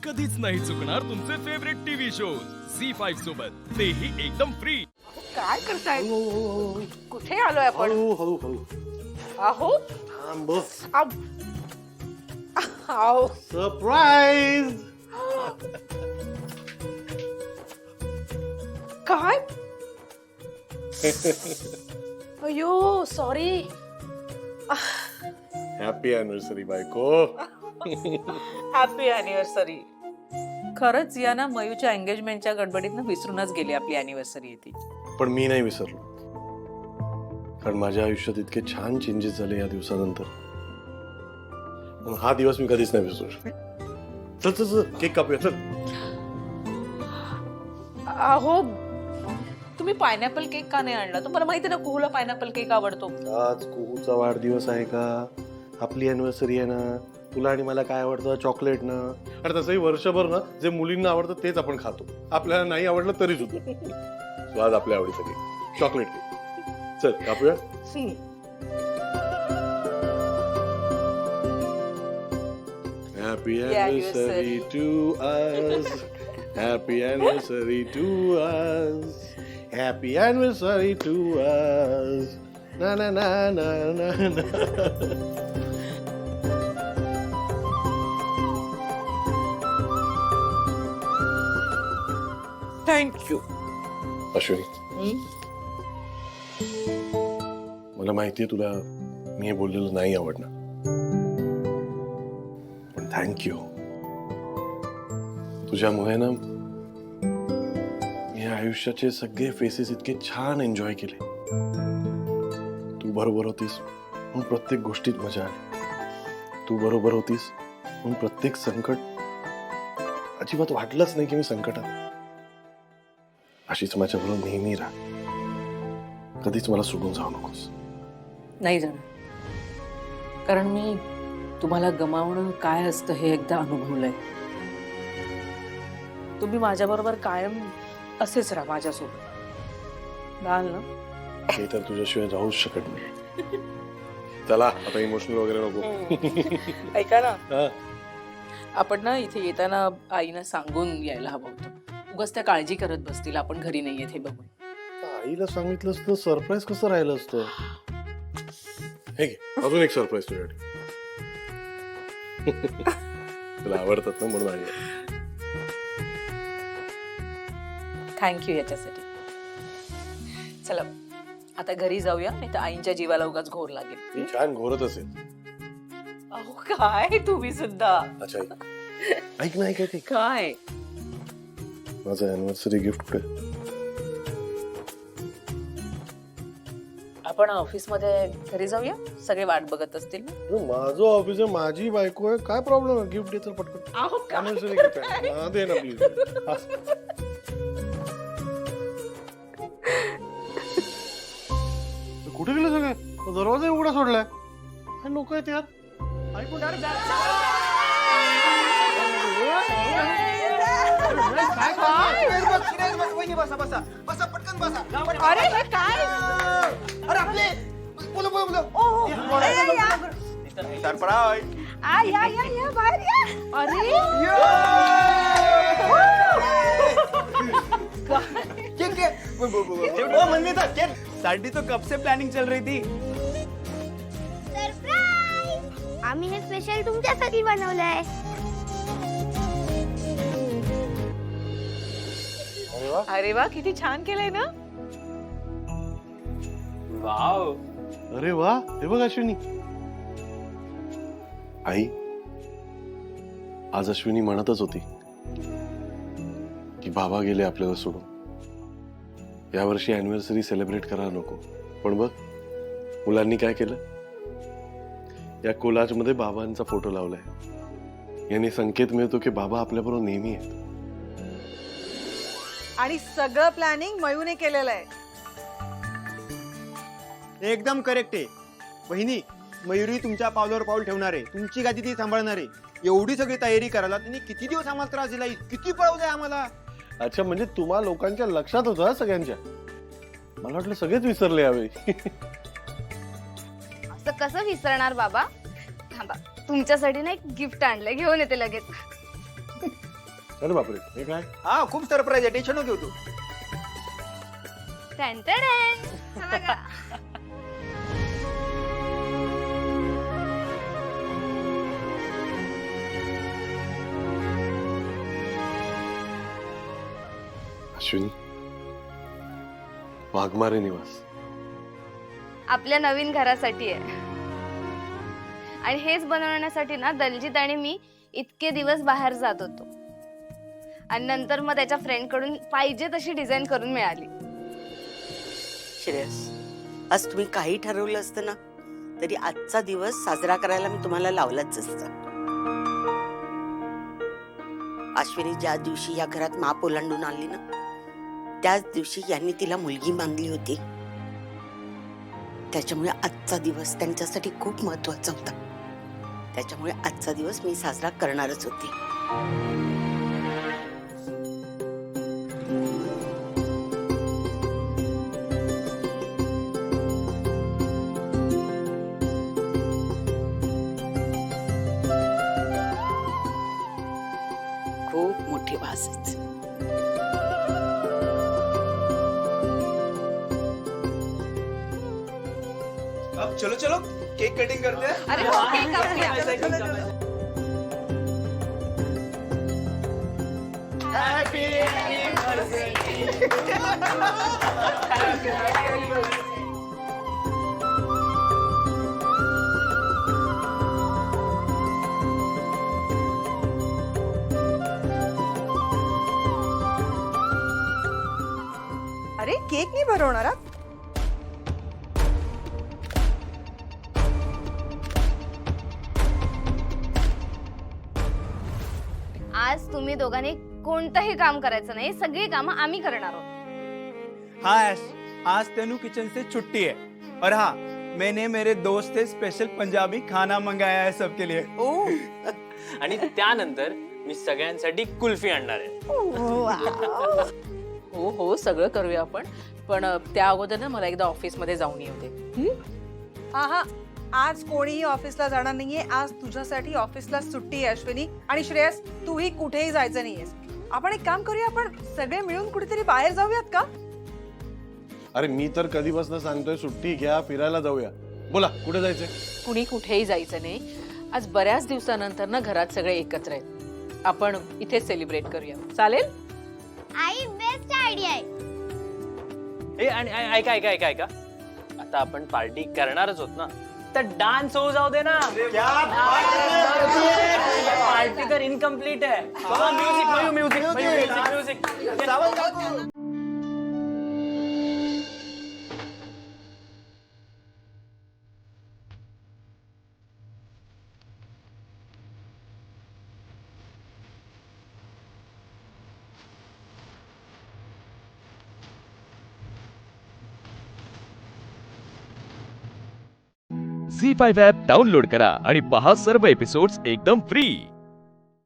कधीच नाही चुकणार तुमचे फेवरेट टीव्ही शोज C5 सोबत, तेही एकदम फ्री. काय करताय? कुठे आलोय आपण? हळू अहो थांब. आव. आव. सरप्राईज. काय? अयो सॉरी. हॅपी अॅनिव्हर्सरी बायको. Happy anniversary. खरंच या ना मयूच्या एंगेजमेंटच्या गडबडीतनं विसरूनच गेली आपली अॅनिव्हर्सरी ती. पण मी नाही विसरलो, कारण माझ्या आयुष्यात इतके छान चेंजेस झाले या दिवसानंतर. पण हा दिवस मी कधीच नाही विसरू शकत. चल चल चल केक कापूया चल. अहो तुम्ही पायनॅपल केक का नाही आणला? तुम्हाला माहिती ना कुहूला पायनॅपल केक आवडतो. आज कुहूचा वाढदिवस आहे का? आपली अॅनिव्हर्सरी आहे ना. तुला आणि मला काय आवडतं? चॉकलेट ना. आणि तसंही वर्षभर ना जे मुलींना आवडतं तेच आपण खातो. आपल्याला नाही आवडलं तरी सुद्धा. So आज आपल्या आवडीचं केक, चॉकलेट केक. चल कापूया. Happy anniversary to us. Happy anniversary to us. Happy anniversary to us. Na na na na na na. Thank you. Ashwini, मला माहितीये तुला मी हे बोललेलं नाही आवडणार, पण थँक्यू. तुझ्यामुळे ना मी आयुष्याचे सगळे फेसेस इतके छान एन्जॉय केले. तू बरोबर होतीस म्हणून प्रत्येक गोष्टीत मजा आली. तू बरोबर होतीस म्हणून प्रत्येक संकट अजिबात वाटलंच नाही की मी संकटात आहे. अशीच माझ्याबरोबर नेहमी राहा. कधीच मला सोडून जाऊ नकोस. नाही जाणार, कारण मी तुम्हाला गमावणं काय असतं हे एकदा अनुभवलंय. तुम्ही माझ्याबरोबर कायम असेच राहा माझ्यासोबत. राहाल ना? हे तर तुझ्याशिवाय राहूच शकत नाही. चला आता इमोशनल वगैरे नको. ऐका ना, हा. आपण ना इथे येताना आईना सांगून यायला हवं होतं. उगाच त्या काळजी करत बसतील आपण घरी नाही येत हे बघून. आईला सांगितलं असतं सरप्राईज कसं राहिलं असतं. हे घे, अजून एक सरप्राईज तुझ्यासाठी. तुला आवडतात ना म्हणून आई. थँक्यू याच्यासाठी. चला आता घरी जाऊया, नाही तर आईंच्या जीवाला उगाच घोर लागेल. मी छान घोरत असेल. अहो काय तुम्ही सुद्धा. अच्छा ऐक ना, ऐक ऐक. काय? माझं अॅनिव्हर्सरी गिफ्ट कुठे? आपण ऑफिस मध्ये घरी जाऊया, सगळे वाट बघत असतील ना. माझं ऑफिस आहे, माझी बायको आहे, काय प्रॉब्लेम आहे? गिफ्ट देतो पटकन. अहो Anniversary gift आहे. हा, दे ना प्लीज. कुठे गेले सगळे? दरवाजा उघडा सोडलाय. काय लोक आहेत यार. ऐकून बसा बसा बसा पटकन बसा. अरे हे काय? अरे आपले बोलो बोलो बोलो. सरप्राईज. या बाहेर या. अरे केक केक. ओ मम्मी था केक. साडी तो कब से प्लानिंग चल रही थी. सरप्राईज. आम्ही हे स्पेशल तुमच्यासाठी बनवलंय. अरे वा, किती छान केलंय ना. वाव. अरे वा, हे बघ अश्विनी. आई, आज अश्विनी म्हणतच होती की बाबा गेले आपल्याला सोडून. यावर्षी अॅनिव्हर्सरी सेलिब्रेट करायला नको. पण बघ मुलांनी काय केलं. या कोलाज मध्ये बाबांचा फोटो लावलाय. याने संकेत मिळतो की बाबा आपल्याबरोबर नेहमी आहेत. आणि सगळं प्लॅनिंग मयूने केलेलं आहे. एकदम करेक्ट आहे. बहिणी, मयुरी तुमच्या पावलावर पाऊल ठेवणार आहे. तुमची गादी ती सांभाळणार आहे. एवढी सगळी तयारी करायला तिने किती दिवस आम्हाला त्रास दिला, किती पळवलंय आम्हाला. अच्छा, म्हणजे तुम्हा लोकांच्या लक्षात होतं सगळ्यांच्या. मला वाटलं सगळेच विसरले यावेळी. असं कसं विसरणार बाबा. थांबा, तुमच्यासाठी ना एक गिफ्ट आणलंय, घेऊन येते लगेच. अरे बापरे, हे काय? हा खूप सरप्राईज आहे, टेन्शन नको घेऊ तू. टॅन-टॅन. हे बघा. अश्विनी, वाघमारे निवास. आपल्या नवीन घरासाठी आहे आणि हेच बनवण्यासाठी ना दलजीत आणि मी इतके दिवस बाहेर जात होतो आणि नंतर मग त्याच्या फ्रेंड कडून पाहिजे तशी डिझाईन करून मिळाली. श्रेयस, आज तुम्ही काही ठरवलं असतं ना तरी आजचा दिवस साजरा करायला मी तुम्हाला लावलाच असतं. अश्विनी ज्या दिवशी या घरात माप ओलांडून आली ना त्याच दिवशी यांनी तिला मुलगी मानली होती. त्याच्यामुळे आजचा दिवस त्यांच्यासाठी खूप महत्वाचा होता. त्याच्यामुळे आजचा दिवस मी साजरा करणारच होते. खूप मोठी वासच. अब चलो चलो केक कटिंग करते हैं. अरे हो, cake कापूया. अरे केक नाही भरवणार हा? आज तुम्ही दोघांनी कोणतंही काम करायचं नाही, सगळी कामं आम्ही करणार आहोत. हाँ ऐश, आज तेनू किचन से छुट्टी है और हाँ मैंने मेरे दोस्त से स्पेशल पंजाबी खाना मंगाया है सबके लिए. ओ आणि त्यानंतर मी सगळ्यांसाठी कुल्फी आणणार आहे. हो हो, सगळं करूया आपण. पण त्या अगोदर ना मला एकदा ऑफिसमध्ये जाऊन येऊ दे. आहा, आज कोणीही ऑफिसला जाणार नाहीये. आज तुझ्यासाठी ऑफिसला सुट्टी आहे अश्विनी. आणि श्रेयस, तूही कुठेही जायचं नाहीयेस. आपण एक काम करूया, आपण सगळे मिळून कुठेतरी बाहेर जाऊयात का? अरे मी तर कधीपासून सांगतोय सुट्टी घ्या, फिरायला जाऊया. बोला कुठे जायचंय? कुणी कुठेही जायचं नाही. आज बऱ्याच दिवसानंतर ना घरात सगळे एकत्र आहेत. आपण इथे सेलिब्रेट करूया, चालेल? आई बेस्ट आयडिया आहे. ए आणि ऐका ऐका ऐका ऐका, आता आपण पार्टी करणारच होत ना, तर डान्स होऊ जाऊ दे ना. पार्टी तर इनकम्प्लीट आहे. Music music music music. Zee5 app download करा आणि पहा सर्व एपिसोड्स एकदम फ्री.